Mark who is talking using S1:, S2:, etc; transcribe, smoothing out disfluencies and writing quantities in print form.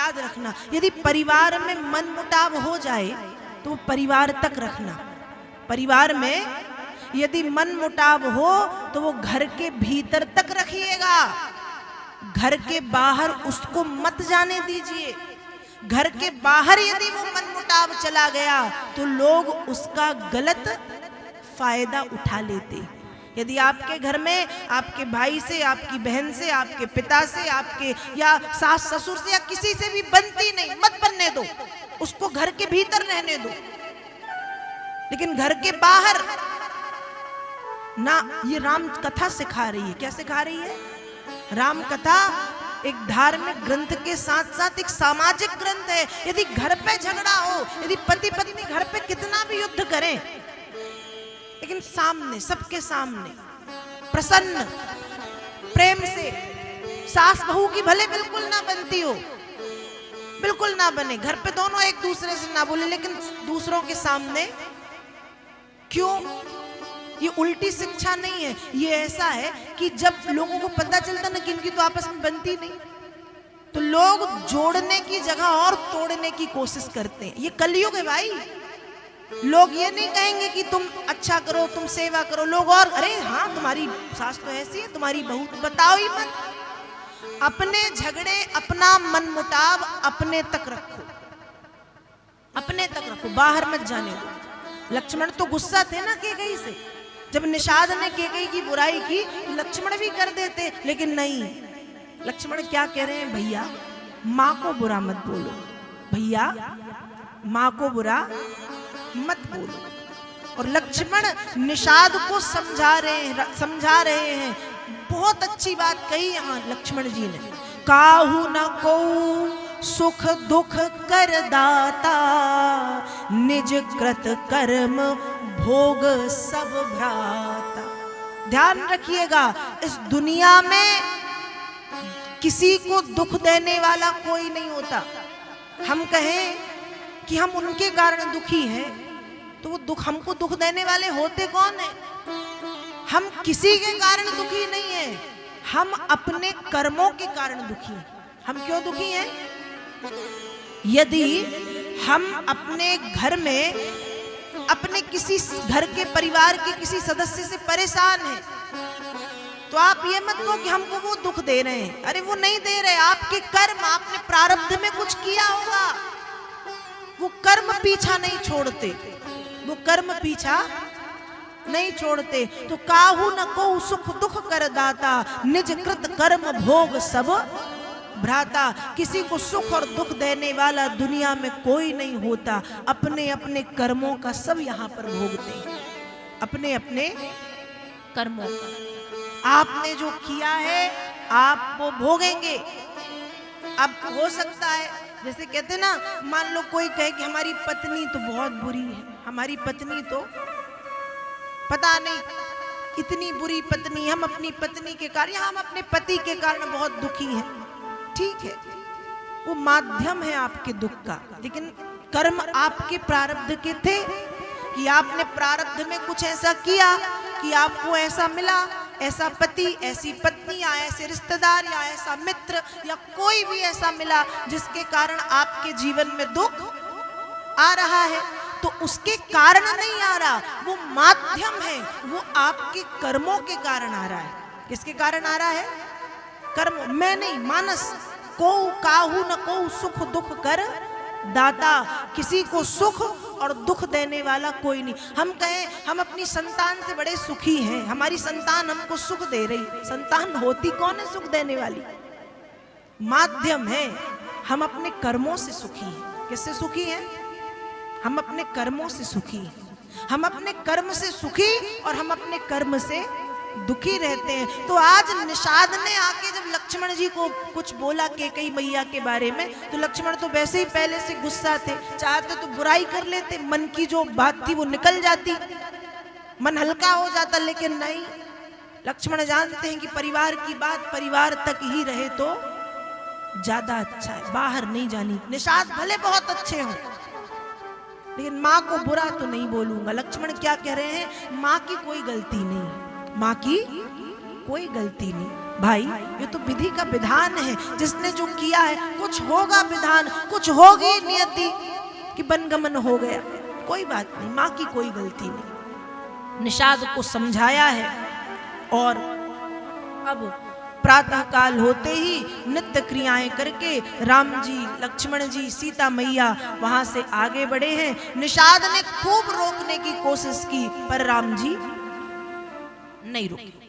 S1: याद रखना, यदि परिवार में मनमुटाव हो जाए तो वो परिवार तक रखना। परिवार में यदि मनमुटाव हो तो वो घर के भीतर तक रखिएगा, घर के बाहर उसको मत जाने दीजिए। घर के बाहर यदि वो मनमुटाव चला गया तो लोग उसका गलत फायदा उठा लेते। यदि आपके घर में आपके भाई से, आपकी बहन से, आपके पिता से, आपके या सास ससुर से या किसी से भी बनती नहीं, मत बनने दो, उसको घर के भीतर रहने दो। लेकिन घर के बाहर ना, ये राम कथा सिखा रही है। क्या सिखा रही है? राम कथा एक धार्मिक ग्रंथ के साथ साथ एक सामाजिक ग्रंथ है। यदि घर पे झगड़ा हो, यदि पति पत्नी घर पे कितना भी युद्ध करें, लेकिन सामने, सबके सामने प्रसन्न प्रेम से, सास बहू की भले बिल्कुल ना बनती हो, बिल्कुल ना बने, घर पे दोनों एक दूसरे से ना बोले, लेकिन दूसरों के सामने क्यों? ये उल्टी शिक्षा नहीं है, ये ऐसा है कि जब लोगों को पता चलता ना कि इनकी तो आपस में बनती नहीं, तो लोग जोड़ने की जगह और तोड़ने की कोशिश करते हैं। ये कलयुग है भाई। लोग ये नहीं कहेंगे कि तुम अच्छा करो, तुम सेवा करो, लोग और अरे हाँ तुम्हारी सास तो ऐसी है, तुम्हारी बहू तो, बताओ ही मत। अपने झगड़े, अपना मनमुटाव अपने तक रखो, अपने तक रखो, बाहर मत जाने दो। लक्ष्मण तो गुस्सा थे ना कैकेयी से, जब निषाद ने कैकेयी की बुराई की तो लक्ष्मण भी कर देते, लेकिन नहीं, लक्ष्मण क्या कह रहे हैं? भैया माँ को बुरा मत बोलो, भैया माँ को बुरा मत बोलो। और लक्ष्मण निषाद को समझा रहे हैं। बहुत अच्छी बात कही यहाँ लक्ष्मण जी ने, काहू न को सुख दुख कर दाता, निज कृत कर्म भोग सब भ्राता। ध्यान रखिएगा, इस दुनिया में किसी को दुख देने वाला कोई नहीं होता। हम कहें कि हम उनके कारण दुखी हैं, तो वो दुख, हमको दुख देने वाले होते कौन है? हम किसी के कारण दुखी नहीं है, हम अपने कर्मों के कारण दुखी हैं। हम क्यों दुखी हैं? यदि हम अपने घर में, अपने किसी घर के परिवार के किसी सदस्य से परेशान हैं, तो आप ये मत कहो कि हमको वो दुख दे रहे हैं। अरे वो नहीं दे रहे, आपके कर्म, आपने प्रारब्ध में कुछ किया होगा। वो कर्म पीछा नहीं छोड़ते, वो कर्म पीछा नहीं छोड़ते। तो काहू न को सुख दुख कर दाता, निज कृत कर्म भोग सब भ्राता। किसी को सुख और दुख देने वाला दुनिया में कोई नहीं होता, अपने अपने कर्मों का सब यहाँ पर भोगते हैं, अपने अपने कर्मों का। आपने जो किया है आप वो भोगेंगे। अब हो सकता है, जैसे कहते ना, मान लो कोई कहे कि हमारी पत्नी तो बहुत बुरी है, हमारी पत्नी तो पता नहीं इतनी बुरी पत्नी, हम अपनी पत्नी के कारण, हम अपने पति के कारण बहुत दुखी हैं। ठीक है, वो माध्यम है आपके दुख का, लेकिन कर्म आपके प्रारब्ध के थे कि आपने प्रारब्ध में कुछ ऐसा किया कि आपको ऐसा मिला, ऐसा पति, ऐसी पत्नी या ऐसे रिश्तेदार या ऐसा मित्र या कोई भी ऐसा मिला जिसके कारण आपके जीवन में दुख आ रहा है। तो उसके कारण नहीं आ रहा, वो माध्यम है, वो आपके कर्मों के कारण आ रहा है। किसके कारण आ रहा है? कर्म। मैं नहीं, मानस को काहू न को सुख दुख कर दाता। किसी को सुख और दुख देने वाला कोई नहीं। हम कहें हम अपनी संतान से बड़े सुखी हैं, हमारी संतान हमको सुख दे रही, संतान होती कौन है सुख देने वाली? माध्यम है। हम अपने कर्मों से सुखी हैं। किससे सुखी हैं? हम अपने कर्मों से सुखी हैं। हम अपने कर्म से सुखी और हम अपने कर्म से दुखी रहते हैं। तो आज निषाद ने आके जब लक्ष्मण जी को कुछ बोला कैकेयी मैया के बारे में, तो लक्ष्मण तो वैसे ही पहले से गुस्सा थे, चाहते तो बुराई कर लेते, मन की जो बात थी वो निकल जाती, मन हल्का हो जाता, लेकिन नहीं। लक्ष्मण जानते हैं कि परिवार की बात परिवार तक ही रहे तो ज्यादा अच्छा है, बाहर नहीं जानी। निषाद भले बहुत अच्छे हों, लेकिन माँ को बुरा तो नहीं बोलूंगा। लक्ष्मण क्या कह रहे हैं? माँ की कोई गलती नहीं, माँ की कोई गलती नहीं। भाई ये तो विधि का विधान है, जिसने जो किया है कुछ होगा विधान, कुछ होगी नियति कि वनगमन हो गया, कोई बात नहीं, माँ की कोई गलती नहीं। निषाद को समझाया है और अब प्रातः काल होते ही नित्य क्रियाएं करके राम जी, लक्ष्मण जी, सीता मैया वहां से आगे बढ़े हैं। निषाद ने खूब रोकने की कोशिश की पर राम जी नहीं रुके।